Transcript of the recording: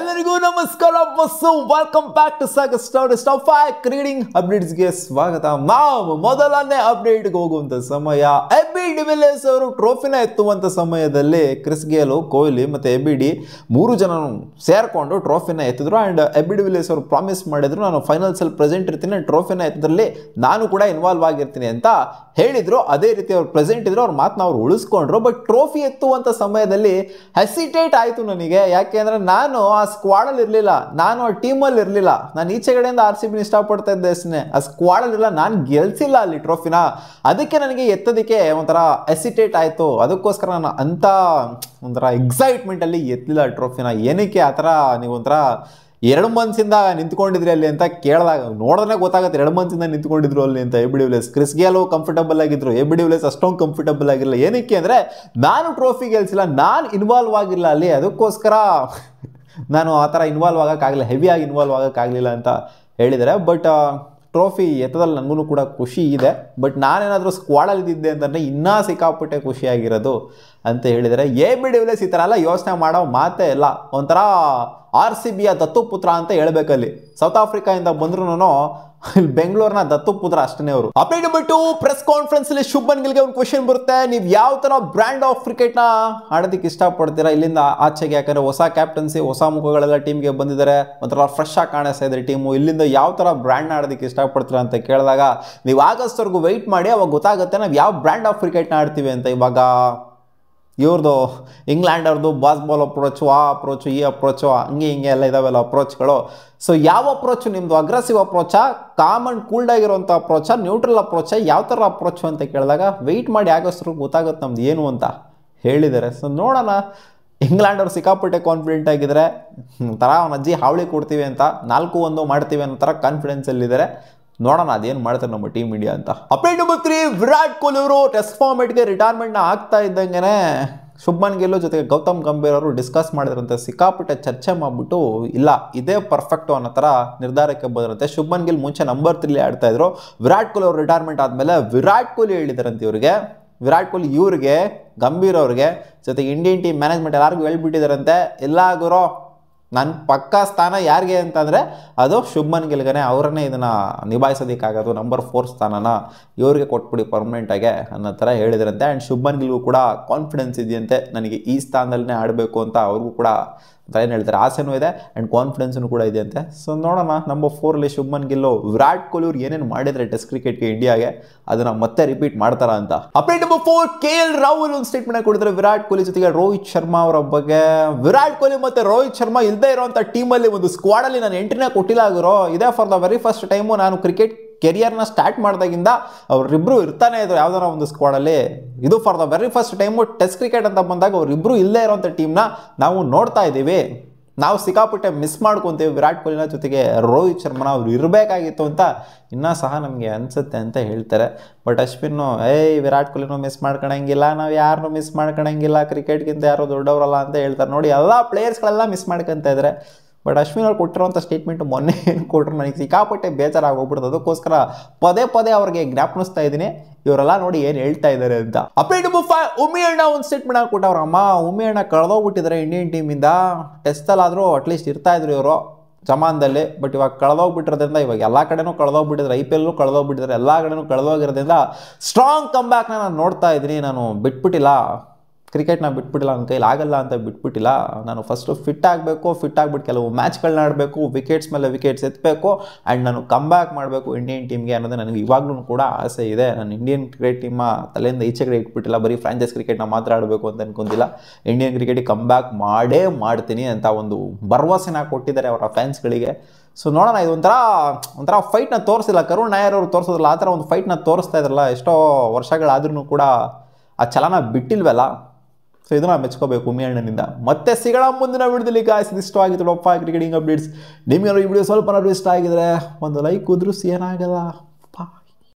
ಎಲ್ಲರಿಗೂ ನಮಸ್ಕಾರ ಬಸ್ಸು welcome back to stop 5 cricketing ಅಪ್ಡೇಟ್ಸ್ಗೆ ಸ್ವಾಗತ. ನಾವು ಮೊದಲನೇ ಅಪ್ಡೇಟ್ಗೆ ಹೋಗುವಂತ ಸಮಯ ಎಬಿ ಡಿವಿಲಿಯರ್ಸ್ ಅವರು ಟ್ರೋಫಿನ ಎತ್ತುವಂತ ಸಮಯದಲ್ಲಿ ಕ್ರಿಸ್ ಗೇಲ್, ಕೊಹ್ಲಿ ಮತ್ತೆ ಎಬಿಡಿ ಮೂರು ಜನ ಸೇರ್ಕೊಂಡು ಟ್ರೋಫಿನ ಎತ್ತಿದ್ರು. ಅಂಡ್ ಎಬಿ ಡಿವಿಲಿಯರ್ಸ್ ಅವರು ಪ್ರಾಮಿಸ್ ಮಾಡಿದ್ರು, ನಾನು ಫೈನಲ್ಸ್ ಅಲ್ಲಿ ಪ್ರೆಸೆಂಟ್ ಇರ್ತೀನಿ, ಟ್ರೋಫಿನ ಎತ್ತದ್ರಲ್ಲಿ ನಾನು ಕೂಡ ಇನ್ವಾಲ್ವ್ ಆಗಿರ್ತೀನಿ ಅಂತ ಹೇಳಿದ್ರು. ಅದೇ ರೀತಿ ಅವ್ರು ಪ್ರೆಸೆಂಟ್ ಇದ್ರು, ಅವ್ರ ಮಾತನ್ನ ಅವ್ರು ಉಳಿಸ್ಕೊಂಡ್ರು. ಬಟ್ ಟ್ರೋಫಿ ಎತ್ತುವಂತ ಸಮಯದಲ್ಲಿ ಹೆಸಿಟೇಟ್ ಆಯ್ತು ನನಗೆ. ಯಾಕೆಂದ್ರೆ ನಾನು ಆ ಸ್ಕ್ವಾಡಲ್ಲಿ ಇರಲಿಲ್ಲ, ನಾನು ಆ ಟೀಮಲ್ಲಿ ಇರಲಿಲ್ಲ. ನಾನು ಈಚೆಗಡೆಯಿಂದ RCB ಇಷ್ಟಪಡ್ತಾ ಇದ್ದೆ ಅಷ್ಟೇ, ಆ ಸ್ಕ್ವಾಡಲ್ಲಿ ಇರಲಿಲ್ಲ, ನಾನು ಗೆಲ್ಸಿಲ್ಲ ಅಲ್ಲಿ ಟ್ರೋಫಿನ. ಅದಕ್ಕೆ ನನಗೆ ಎತ್ತೋದಕ್ಕೆ ಒಂಥರ ಹೆಸಿಟೇಟ್ ಆಯಿತು. ಅದಕ್ಕೋಸ್ಕರ ನಾನು ಅಂತ ಒಂಥರ ಎಕ್ಸೈಟ್ಮೆಂಟ್ ಅಲ್ಲಿ ಎತ್ತಲಿಲ್ಲ ಟ್ರೋಫಿನ. ಏನಕ್ಕೆ ಆ ಥರ ನೀವು ಒಂಥರ 2 ಮಂತ್ಸಿಂದ ನಿಂತ್ಕೊಂಡಿದ್ರಿ ಅಲ್ಲಿ ಅಂತ ಕೇಳಿದಾಗ ನೋಡಿದ್ರೆ ಗೊತ್ತಾಗುತ್ತೆ 2 ಮಂತ್ಸಿಂದ ನಿಂತ್ಕೊಂಡಿದ್ರು ಅಲ್ಲಿ ಅಂತ. AB de Villiers, Chris Gayle comfortable ಆಗಿದ್ರು, ಎಬಿ ಡಿವಿಲಿಯರ್ಸ್ ಅಷ್ಟೊಂದು ಕಂಫರ್ಟಬಲ್ ಆಗಿರಲಿಲ್ಲ. ಏನಕ್ಕೆ ಅಂದರೆ ನಾನು ಟ್ರೋಫಿ ಗೆಲ್ಸಿಲ್ಲ, ನಾನು ಇನ್ವಾಲ್ವ್ ಆಗಿಲ್ಲ ಅಲ್ಲಿ. ಅದಕ್ಕೋಸ್ಕರ ನಾನು ಆ ಥರ ಇನ್ವಾಲ್ವ್ ಆಗೋಕ್ಕಾಗಲಿಲ್ಲ, ಹೆವಿಯಾಗಿ ಇನ್ವಾಲ್ವ್ ಆಗೋಕ್ಕಾಗಲಿಲ್ಲ ಅಂತ ಹೇಳಿದ್ದಾರೆ. ಬಟ್ ಟ್ರೋಫಿ ಎತ್ತದಲ್ಲಿ ನನಗೂ ಕೂಡ ಖುಷಿ ಇದೆ. ಬಟ್ ನಾನೇನಾದರೂ ಸ್ಕ್ವಾಡಲ್ಲಿ ಇದ್ದಿದ್ದೆ ಅಂತಂದರೆ ಇನ್ನೂ ಸಿಕ್ಕಾಪಟ್ಟೆ ಖುಷಿಯಾಗಿರೋದು ಅಂತ ಹೇಳಿದರೆ. ಎಬಿ ಡಿವಿಲಿಯರ್ಸ್ ಈ ಥರ ಎಲ್ಲ ಯೋಚನೆ ಮಾಡೋ ಮಾತೇ ಇಲ್ಲ. ಒಂಥರ RCBಯ ದತ್ತುಪುತ್ರ ಅಂತ ಹೇಳ್ಬೇಕಲ್ಲಿ. ಸೌತ್ ಆಫ್ರಿಕಾದಿಂದ ಬಂದ್ರು ಬೆಂಗಳೂರಿನ ದತ್ತುಪುತ್ರ ಅಷ್ಟೇ ಅವರು. ಅಪ್ಡೇಟ್ ಬಿಟ್ಟು ಪ್ರೆಸ್ ಕಾನ್ಫರೆನ್ಸ್ ಅಲ್ಲಿ ಶುಭ್ಮನ್ ಗಿಲ್ಗೆ ಒಂದು ಕ್ವೆಶ್ಚನ್ ಬರುತ್ತೆ, ನೀವು ಯಾವ ತರ ಬ್ರ್ಯಾಂಡ್ ಆಫ್ ಕ್ರಿಕೆಟ್ ನ ಆಡೋದಕ್ಕೆ ಇಷ್ಟಪಡ್ತೀರಾ ಇಲ್ಲಿಂದ ಆಚೆಗೆ? ಯಾಕಂದ್ರೆ ಹೊಸ ಕ್ಯಾಪ್ಟನ್ಸಿ, ಹೊಸ ಮುಖಗಳೆಲ್ಲ ಟೀಮ್ಗೆ ಬಂದಿದ್ದಾರೆ, ಒಂಥರ ಫ್ರೆಶ್ ಆಗಿ ಕಾಣಿಸ್ತಾ ಇದ್ದಾರೆ ಟೀಮು. ಇಲ್ಲಿಂದ ಯಾವ ತರ ಬ್ರ್ಯಾಂಡ್ ಆಡೋದಕ್ಕೆ ಇಷ್ಟಪಡ್ತೀರಾ ಅಂತ ಕೇಳಿದಾಗ ನೀವು ಆಗಸ್ಟ್ವರೆಗೂ ವೆಯ್ಟ್ ಮಾಡಿ, ಅವಾಗ ಗೊತ್ತಾಗುತ್ತೆ ನಾವು ಯಾವ ಬ್ರ್ಯಾಂಡ್ ಆಫ್ ಕ್ರಿಕೆಟ್ನ ಆಡ್ತೀವಿ ಅಂತ. ಇವಾಗ ಇವ್ರದ್ದು ಇಂಗ್ಲೆಂಡ್ ಅವ್ರದ್ದು ಬಾಸ್ಬಾಲ್ ಅಪ್ರೋಚು, ಆ ಅಪ್ರೋಚು, ಈ ಅಪ್ರೋಚು, ಹಂಗೆ ಹಿಂಗೆ ಎಲ್ಲ ಇದಾವೆಲ್ಲ ಅಪ್ರೋಚ್ಗಳು. ಸೊ ಯಾವ ಅಪ್ರೋಚು ನಿಮ್ಮದು? ಅಗ್ರೆಸಿವ್ ಅಪ್ರೋಚಾ, ಕಾಮನ್ ಕೂಲ್ಡಾಗಿರೋಂಥ ಅಪ್ರೋಚಾ, ನ್ಯೂಟ್ರಲ್ ಅಪ್ರೋಚಾ, ಯಾವ ಥರ ಅಪ್ರೋಚು ಅಂತ ಕೇಳಿದಾಗ ವೆಯ್ಟ್ ಮಾಡಿ ಆಗಸ್ಟ್ರು ಗೊತ್ತಾಗುತ್ತೆ ನಮ್ದು ಏನು ಅಂತ ಹೇಳಿದ್ದಾರೆ. ಸೊ ನೋಡೋಣ. ಇಂಗ್ಲೆಂಡ್ ಅವ್ರು ಸಿಕ್ಕಾಪಟ್ಟೆ ಕಾನ್ಫಿಡೆಂಟ್ ಆಗಿದ್ದಾರೆ, ಥರ ಅವನ ಅಜ್ಜಿ ಹಾವಳಿ ಕೊಡ್ತೀವಿ ಅಂತ, 4-1 ಮಾಡ್ತೀವಿ ಅನ್ನೋ ಥರ ಕಾನ್ಫಿಡೆನ್ಸಲ್ಲಿದ್ದಾರೆ. ನೋಡೋಣ ಅದೇನು ಮಾಡ್ತಾರೆ ನಮ್ಮ ಟೀಮ್ ಇಂಡಿಯಾ ಅಂತ. ಅಪ್ಡೇಟ್ ನಂಬರ್ 3, ವಿರಾಟ್ ಕೊಹ್ಲಿ ಅವರು ಟೆಸ್ಟ್ ಫಾರ್ಮೆಟ್ಗೆ ರಿಟೈರ್ಮೆಂಟ್ನ ಆಗ್ತಾ ಇದ್ದಂಗೆ ಶುಭ್ಮನ್ ಗಿಲ್ ಜೊತೆಗೆ ಗೌತಮ್ ಗಂಭೀರ್ ಅವರು ಡಿಸ್ಕಸ್ ಮಾಡಿದ್ರಂತೆ. ಸಿಕ್ಕಾಪಟ್ಟೆ ಚರ್ಚೆ ಮಾಡಿಬಿಟ್ಟು ಇಲ್ಲ ಇದೇ ಪರ್ಫೆಕ್ಟು ಅನ್ನೋ ಥರ ನಿರ್ಧಾರಕ್ಕೆ ಬಂದಿರುತ್ತೆ. ಶುಭ್ಮನ್ ಗಿಲ್ ಮುಂಚೆ ನಂಬರ್ 3 ಆಡ್ತಾ ಇದ್ರು. ವಿರಾಟ್ ಕೊಹ್ಲಿ ಅವರು ರಿಟೈರ್ಮೆಂಟ್ ಆದಮೇಲೆ ವಿರಾಟ್ ಕೊಹ್ಲಿ ಹೇಳಿದಾರಂತೆ ಇವ್ರಿಗೆ, ವಿರಾಟ್ ಕೊಹ್ಲಿ ಇವ್ರಿಗೆ, ಗಂಭೀರ್ ಅವ್ರಿಗೆ, ಜೊತೆಗೆ ಇಂಡಿಯನ್ ಟೀಮ್ ಮ್ಯಾನೇಜ್ಮೆಂಟ್ ಎಲ್ಲರಿಗೂ ಹೇಳ್ಬಿಟ್ಟಿದಾರಂತೆ, ಎಲ್ಲ ಗುರು ನನ್ನ ಪಕ್ಕಾ ಸ್ಥಾನ ಯಾರಿಗೆ ಅಂತಂದರೆ ಅದು ಶುಭ್ಮನ್ ಗಿಲ್ಗೆ, ಅವರನ್ನೇ ಇದನ್ನು ನಿಭಾಯಿಸೋದಕ್ಕಾಗೋದು, ನಂಬರ್ 4 ಸ್ಥಾನನ ಇವ್ರಿಗೆ ಕೊಟ್ಬಿಡಿ ಪರ್ಮನೆಂಟಾಗೆ ಅನ್ನೋ ಥರ ಹೇಳಿದ್ರಂತೆ. ಆ್ಯಂಡ್ ಶುಭ್ಮನ್ ಗಿಲ್ಗೂ ಕೂಡ ಕಾನ್ಫಿಡೆನ್ಸ್ ಇದೆಯಂತೆ, ನನಗೆ ಈ ಸ್ಥಾನದಲ್ಲೇ ಆಡಬೇಕು ಅಂತ ಅವ್ರಿಗೂ ಕೂಡ ಏನು ಹೇಳ್ತಾರೆ, ಆಸೆನೂ ಇದೆ ಆ್ಯಂಡ್ ಕಾನ್ಫಿಡೆನ್ಸೂ ಕೂಡ ಇದೆಯಂತೆ. ಸೊ ನೋಡೋಣ ನಂಬರ್ 4 ಶುಭ್ಮನ್ ಗಿಲ್ಲು ವಿರಾಟ್ ಕೊಹ್ಲಿ ಅವ್ರು ಏನೇನು ಮಾಡಿದರೆ ಟೆಸ್ಟ್ ಕ್ರಿಕೆಟ್ಗೆ ಇಂಡಿಯಾಗೆ ಅದನ್ನು ಮತ್ತೆ ರಿಪೀಟ್ ಮಾಡ್ತಾರ ಅಂತ. ಅಪ್ಡೇಟ್ ನಂಬರ್ 4, KL ರಾಹುಲ್ ಒಂದು ಸ್ಟೇಟ್ಮೆಂಟ್ ಕೊಡಿದ್ರೆ ವಿರಾಟ್ ಕೊಹ್ಲಿ ಜೊತೆಗೆ ರೋಹಿತ್ ಶರ್ಮಾ ಅವರ ಬಗ್ಗೆ. ವಿರಾಟ್ ಕೊಹ್ಲಿ ಮತ್ತು ರೋಹಿತ್ ಶರ್ಮಾ ಇಲ್ಲದೆ ಇರೋಂಥ ಟೀಮಲ್ಲಿ ಒಂದು ಸ್ಕ್ವಾಡಲ್ಲಿ ನಾನು ಎಂಟ್ರಿನೇ ಕೊಟ್ಟಿಲ್ಲ ಗುರು. ಇದೇ for the very first time ನಾನು ಕ್ರಿಕೆಟ್ ಕೆರಿಯರ್ನ ಸ್ಟಾರ್ಟ್ ಮಾಡಿದಾಗಿಂದ ಅವರಿಬ್ಬರು ಇರ್ತಾನೆ ಇದ್ರು ಯಾವುದಾರ ಒಂದು ಸ್ಕ್ವಾಡಲ್ಲಿ. ಇದು for the very first time test cricket ಅಂತ ಬಂದಾಗ ಅವರಿಬ್ಬರು ಇಲ್ಲೇ ಇರೋಂಥ ಟೀಮ್ನ ನಾವು ನೋಡ್ತಾ ಇದ್ದೀವಿ. ನಾವು ಸಿಕ್ಕಾಪಟ್ಟೆ ಮಿಸ್ ಮಾಡ್ಕೊತೀವಿ ವಿರಾಟ್ ಕೊಹ್ಲಿನ ಜೊತೆಗೆ ರೋಹಿತ್ ಶರ್ಮನ. ಅವ್ರು ಇರಬೇಕಾಗಿತ್ತು ಅಂತ ಇನ್ನೂ ಸಹ ನಮಗೆ ಅನಿಸುತ್ತೆ ಅಂತ ಹೇಳ್ತಾರೆ. ಬಟ್ ಅಶ್ವಿನ್ ವಿರಾಟ್ ಕೊಹ್ಲಿನೂ ಮಿಸ್ ಮಾಡ್ಕೊಳಂಗಿಲ್ಲ, ನಾವು ಯಾರನ್ನೂ ಮಿಸ್ ಮಾಡ್ಕೊಳಂಗಿಲ್ಲ, ಕ್ರಿಕೆಟ್ಗಿಂತ ಯಾರು ದೊಡ್ಡವರಲ್ಲ ಅಂತ ಹೇಳ್ತಾರೆ. ನೋಡಿ ಎಲ್ಲ ಪ್ಲೇಯರ್ಸ್ಗಳೆಲ್ಲ ಮಿಸ್ ಮಾಡ್ಕೊತ ಇದ್ದಾರೆ. ಬಟ್ ಅಶ್ವಿನ್ ಅವ್ರು ಕೊಟ್ಟಿರೋಂಥ ಸ್ಟೇಟ್ಮೆಂಟ್ ಮೊನ್ನೆ ಏನು ಕೊಟ್ಟರು ನನಗೆ ಸಿಕ್ಕಾಪಟ್ಟೆ ಬೇಜಾರಾಗೋಗ್ಬಿಡ್ತು. ಅದಕ್ಕೋಸ್ಕರ ಪದೇ ಪದೇ ಅವ್ರಿಗೆ ಜ್ಞಾಪನಿಸ್ತಾ ಇದ್ದೀನಿ, ಇವರೆಲ್ಲ ನೋಡಿ ಏನು ಹೇಳ್ತಾ ಇದ್ದಾರೆ ಅಂತ. ಅಪ್ಡೇಟ್ ನಂಬರ್ 5, ಉಮಿ ಅಣ್ಣ ಒಂದು ಸ್ಟೇಟ್ಮೆಂಟ್ ಕೊಟ್ಟವ್ರ. ಉಮಿ ಅಣ್ಣ ಕಳೆದೋಗ್ಬಿಟ್ಟಿದ್ದಾರೆ ಇಂಡಿಯನ್ ಟೀಮಿಂದ. ಟೆಸ್ಟಲ್ಲಾದರೂ ಅಟ್ಲೀಸ್ಟ್ ಇರ್ತಾ ಇದ್ರು ಇವರು ಜಮಾನದಲ್ಲಿ. ಬಟ್ ಇವಾಗ ಕಳೆದೋಗ್ಬಿಟ್ಟಿರೋದ್ರಿಂದ, ಇವಾಗ ಎಲ್ಲ ಕಡೆನೂ ಕಳೆದೋಗ್ಬಿಟ್ಟಿದ್ದಾರೆ, IPL ಕಳೆದೋಗ್ಬಿಟ್ಟಿದ್ದಾರೆ, ಎಲ್ಲ ಕಡೆನೂ ಕಳೆದೋಗಿರೋದ್ರಿಂದ ಸ್ಟ್ರಾಂಗ್ ಕಮ್ ಬ್ಯಾಕ್ನ ನಾನು ನೋಡ್ತಾ ಇದ್ದೀನಿ. ನಾನು ಬಿಟ್ಬಿಟ್ಟಿಲ್ಲ, ಕ್ರಿಕೆಟ್ನ ಬಿಟ್ಬಿಟ್ಟಿಲ್ಲ, ನನ್ನ ಕೈಲಿ ಆಗಲ್ಲ ಅಂತ ಬಿಟ್ಬಿಟ್ಟಿಲ್ಲ. ನಾನು ಫಸ್ಟು ಫಿಟ್ ಆಗಬೇಕು, ಫಿಟ್ ಆಗಿಬಿಟ್ಟು ಕೆಲವು ಮ್ಯಾಚ್ಗಳನ್ನ ಆಡಬೇಕು, ವಿಕೆಟ್ಸ್ ಮೇಲೆ ವಿಕೆಟ್ಸ್ ಎತ್ತಬೇಕು ಆ್ಯಂಡ್ ನಾನು ಕಮ್ ಬ್ಯಾಕ್ ಮಾಡಬೇಕು ಇಂಡಿಯನ್ ಟೀಮ್ಗೆ ಅನ್ನೋದು ನನಗೆ ಇವಾಗಲೂ ಕೂಡ ಆಸೆ ಇದೆ. ನಾನು ಇಂಡಿಯನ್ ಕ್ರಿಕೆಟ್ ಟೀಮ ತಲೆಯಿಂದ ಈಚೆ ಕಡೆ ಇಟ್ಬಿಟ್ಟಿಲ್ಲ, ಬರೀ ಫ್ರಾಂಚೈಸ್ ಕ್ರಿಕೆಟ್ನ ಮಾತ್ರ ಆಡಬೇಕು ಅಂತ ಅನ್ಕೊಂತಿಲ್ಲ. ಇಂಡಿಯನ್ ಕ್ರಿಕೆಟಿಗೆ ಕಮ್ ಬ್ಯಾಕ್ ಮಾಡೇ ಮಾಡ್ತೀನಿ ಅಂತ ಒಂದು ಭರವಸೆನ ಕೊಟ್ಟಿದ್ದಾರೆ ಅವರ ಫ್ಯಾನ್ಸ್ಗಳಿಗೆ. ಸೊ ನೋಡೋಣ, ಇದು ಒಂಥರ ಫೈಟ್ನ ತೋರಿಸಿಲ್ಲ, ಕರುಣ್ ನಾಯರ್ ಅವರು ತೋರಿಸೋದಿಲ್ಲ, ಆ ಥರ ಒಂದು ಫೈಟ್ನ ತೋರಿಸ್ತಾ ಇದ್ರಲ್ಲ. ಎಷ್ಟೋ ವರ್ಷಗಳಾದ್ರೂ ಕೂಡ ಆ ಛಲನ ಬಿಟ್ಟಿಲ್ವಲ್ಲ. ಸೊ ಇದನ್ನ ಮೆಚ್ಕೋಬೇಕು ಉಮಿ ಅಣ್ಣನಿಂದ. ಮತ್ತೆ ಸಿಗೋಣ ಮುಂದಿನ ವಿಡಿಯೋದಲ್ಲಿ. ಗಾಯ್ಸ್ ಇಷ್ಟ ಆಗಿತ್ತು ಟಾಪ್ 5 ಕ್ರಿಕೆಟಿಂಗ್ ಅಪ್ಡೇಟ್ಸ್. ನಿಮಗೆ ಈ ವಿಡಿಯೋ ಸ್ವಲ್ಪ ಇಷ್ಟ ಆಗಿದ್ರೆ ಒಂದು ಲೈಕ್ ಉದ್ರಿಸಿ, ಏನಾಗಲ್ಲ.